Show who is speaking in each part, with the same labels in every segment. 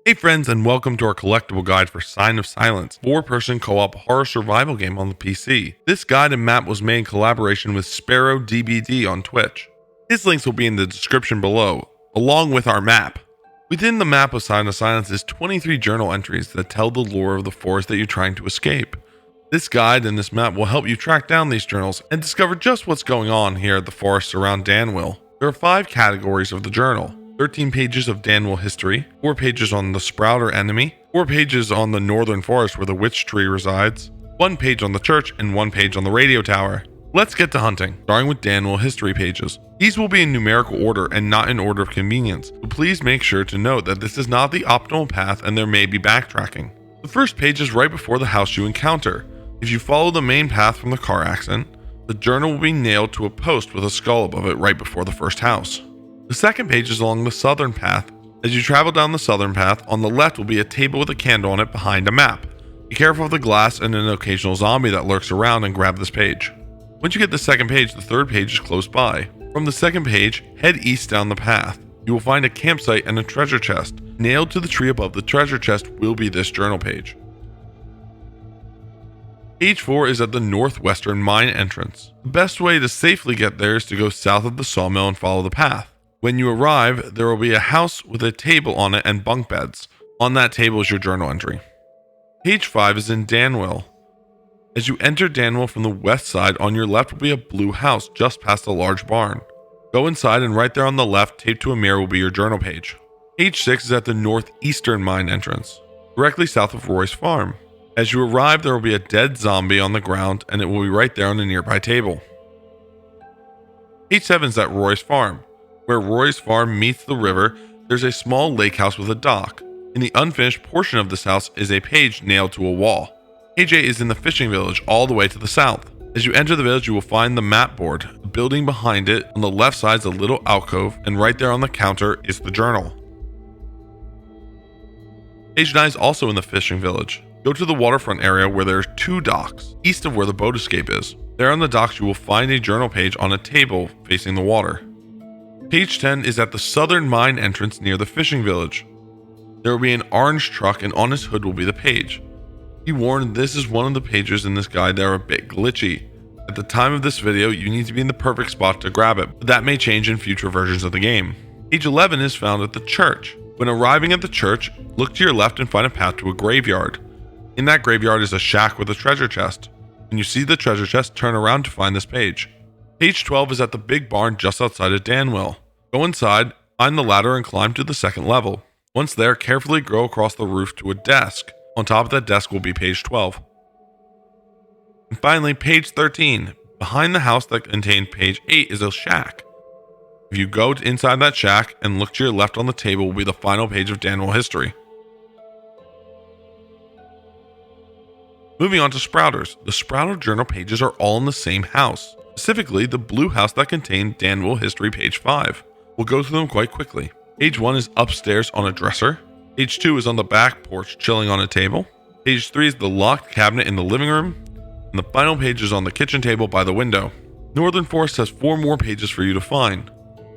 Speaker 1: Hey friends, and welcome to our collectible guide for Sign of Silence, 4-person co-op horror survival game on the PC. This guide and map was made in collaboration with Sparrow DBD on Twitch. His links will be in the description below, along with our map. Within the map of Sign of Silence is 23 journal entries that tell the lore of the forest that you're trying to escape. This guide and this map will help you track down these journals and discover just what's going on here at the forests around Danwell. There are 5 categories of the journal. 13 pages of Danwell history, 4 pages on the Sprouter enemy, 4 pages on the northern forest where the witch tree resides, 1 page on the church, and 1 page on the radio tower. Let's get to hunting, starting with Danwell history pages. These will be in numerical order and not in order of convenience, so please make sure to note that this is not the optimal path and there may be backtracking. The first page is right before the house you encounter. If you follow the main path from the car accident, the journal will be nailed to a post with a skull above it right before the first house. The second page is along the southern path. As you travel down the southern path, on the left will be a table with a candle on it behind a map. Be careful of the glass and an occasional zombie that lurks around and grab this page. Once you get the second page, the third page is close by. From the second page, head east down the path. You will find a campsite and a treasure chest. Nailed to the tree above the treasure chest will be this journal page. Page 4 is at the northwestern mine entrance. The best way to safely get there is to go south of the sawmill and follow the path. When you arrive, there will be a house with a table on it and bunk beds. On that table is your journal entry. Page 5 is in Danwell. As you enter Danwell from the west side, on your left will be a blue house just past a large barn. Go inside and right there on the left, taped to a mirror, will be your journal page. Page 6 is at the northeastern mine entrance, directly south of Roy's farm. As you arrive, there will be a dead zombie on the ground and it will be right there on a nearby table. Page 7 is at Roy's farm. Where Roy's farm meets the river, there's a small lake house with a dock. In the unfinished portion of this house is a page nailed to a wall. Page 8 is in the fishing village all the way to the south. As you enter the village, you will find the map board. The building behind it, on the left side is a little alcove, and right there on the counter is the journal. Page 9 is also in the fishing village. Go to the waterfront area where there are 2 docks, east of where the boat escape is. There on the docks you will find a journal page on a table facing the water. Page 10 is at the southern mine entrance near the fishing village. There will be an orange truck and on its hood will be the page. Be warned, this is one of the pages in this guide that are a bit glitchy. At the time of this video, you need to be in the perfect spot to grab it, but that may change in future versions of the game. Page 11 is found at the church. When arriving at the church, look to your left and find a path to a graveyard. In that graveyard is a shack with a treasure chest. When you see the treasure chest, turn around to find this page. Page 12 is at the big barn just outside of Danwell. Go inside, find the ladder and climb to the second level. Once there, carefully go across the roof to a desk. On top of that desk will be page 12. And finally, page 13. Behind the house that contained page 8 is a shack. If you go inside that shack and look to your left on the table will be the final page of Danwell history. Moving on to Sprouters. The Sprouter journal pages are all in the same house. Specifically, the blue house that contained Danwell history page 5. We'll go through them quite quickly. Page 1 is upstairs on a dresser. Page 2 is on the back porch chilling on a table. Page 3 is the locked cabinet in the living room. And the final page is on the kitchen table by the window. Northern Forest has 4 more pages for you to find.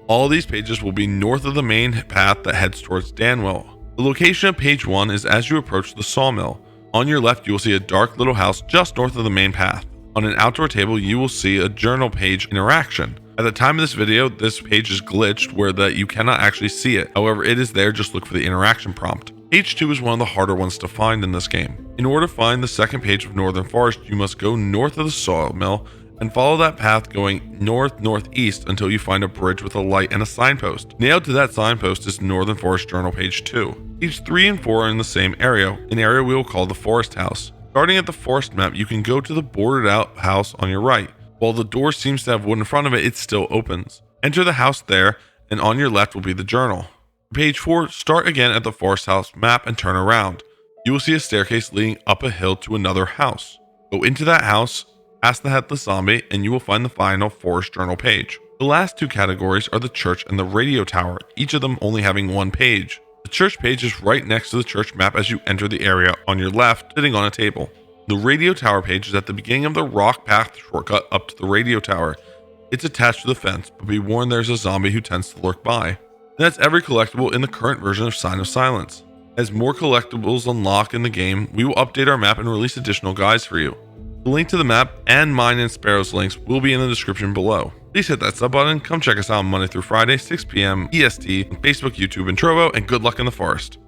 Speaker 1: All of these pages will be north of the main path that heads towards Danwell. The location of page 1 is as you approach the sawmill. On your left, you will see a dark little house just north of the main path. On an outdoor table, you will see a journal page interaction. At the time of this video, this page is glitched where that you cannot actually see it. However, it is there, just look for the interaction prompt. Page 2 is one of the harder ones to find in this game. In order to find the second page of Northern Forest, you must go north of the sawmill and follow that path going northeast until you find a bridge with a light and a signpost. Nailed to that signpost is Northern Forest journal page 2. Page 3 and 4 are in the same area, an area we will call the Forest House. Starting at the forest map, you can go to the boarded out house on your right. While the door seems to have wood in front of it, it still opens. Enter the house there, and on your left will be the journal. Page 4, start again at the forest house map and turn around. You will see a staircase leading up a hill to another house. Go into that house, ask the headless zombie, and you will find the final forest journal page. The last 2 categories are the church and the radio tower, each of them only having 1 page. The church page is right next to the church map as you enter the area on your left, sitting on a table. The radio tower page is at the beginning of the rock path shortcut up to the radio tower. It's attached to the fence, but be warned there's a zombie who tends to lurk by. And that's every collectible in the current version of Sign of Silence. As more collectibles unlock in the game, we will update our map and release additional guides for you. The link to the map and mine and Sparrow's links will be in the description below. Please hit that sub button, come check us out on Monday through Friday, 6 p.m. EST on Facebook, YouTube, and Trovo, and good luck in the forest.